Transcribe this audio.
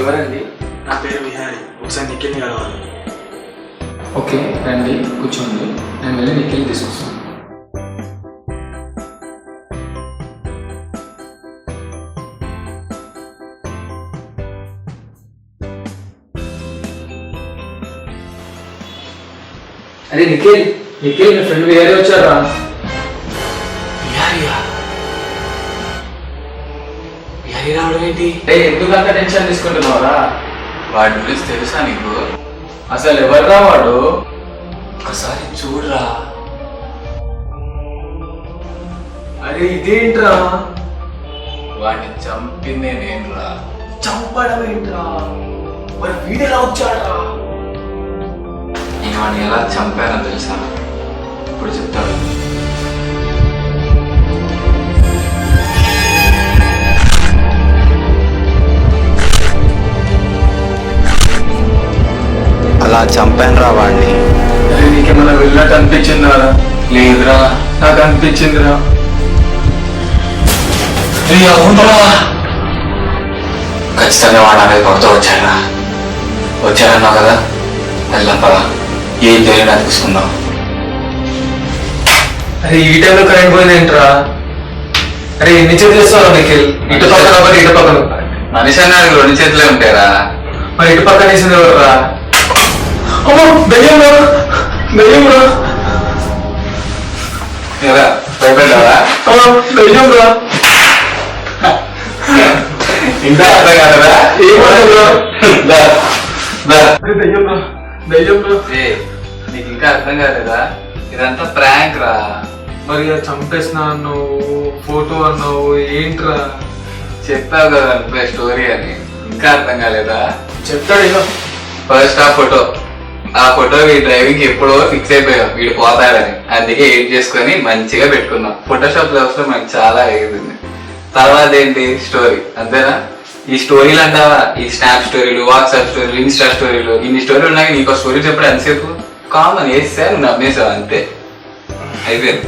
ఎవరండి? నా పేరు విహారీ. ఒకసారి నిఖిల్ని కలవాలి. ఓకే రండి, కూర్చోండి. నేను వెళ్ళి నిఖిల్ తీసుకొస్తాను. అరే నిఖిల్, నిఖిల్ మీ ఫ్రెండ్ వేరే వచ్చారా? విహారీయా? విహారీ రావడం ఏంటి? ఎందుకంత టెన్షన్ తీసుకుంటున్నావురా? వాడి గురించి తెలుసా నీకు? అసలు ఎవర్రా వాడు? ఒకసారి చూడరా. అరే ఇదేంట్రా? వాడిని చంపిందే నేను రా. చంపడం ఏంట్రా? మరి వీడెలా వచ్చాడరా? నేను వాడిని ఎలా చంపానో తెలుసా? ఇప్పుడు చెప్తాను. అలా చంపాను రా వాడిని. అరే నీకేమన్నా వెళ్ళినట్టు అనిపించిందా? లేదురా. నాకు అనిపించిందిరా. అవునరా, ఖచ్చితంగా వాడు అనేది కొడుతూ వచ్చాడా? వచ్చాడన్నావు కదా, వెళ్దాం పదా. ఏం జరిగినా తీసుకుందాం. అరే ఈ టైంలో కరెంట్ పోయింది ఏంట్రా? అరే ఎన్ని చేతులు ఇస్తావు నిఖిల్? ఇటు పక్కన ఒకటి, ఇటు పక్కన. మనిషి అన్నాడు రెండు చేతులే ఉంటారా? మరి ఇటు పక్కన వేసింది ఎవరురా? అమ్మో దయ్యం రా, దయ్యం రా, భయపడ్డావా? దయ్యం రా. ఇంకా అర్థం కాదా? ఏమన్నా దయ్యం రా, దయ్యం రా. నీకు ఇంకా అర్థం కాలేదా? ఇదంతా ప్రాంక్ రా. మరి చంపేసిన అన్నావు, ఫోటో అన్నావు, ఏంట్రా? చెప్తావు కదా నువ్వే స్టోరీ అని. ఇంకా అర్థం కాలేదా? చెప్తాడు ఇక. ఫస్ట్ ఆ ఫోటో వీడి డ్రైవింగ్ కి ఎప్పుడో ఫిక్స్ అయిపోయాం, వీడు పోతాడని. అందుకే ఎడిట్ చేసుకొని మంచిగా పెట్టుకున్నాం. ఫోటోషాప్ లో మనకు చాలా ఎగిరింది. తర్వాత ఏంటి స్టోరీ, అంతేనా? ఈ స్టోరీలు అంటావా? ఈ స్నాప్ స్టోరీలు, వాట్సాప్ స్టోరీలు, ఇన్స్టా స్టోరీలు, ఇన్ని స్టోరీలు ఉన్నాయి. నీకు స్టోరీ చెప్పడం ఎంతసేపు? కామన్ వేస్తే నువ్వు నమ్మేసావు, అంతే అయిపోయింది.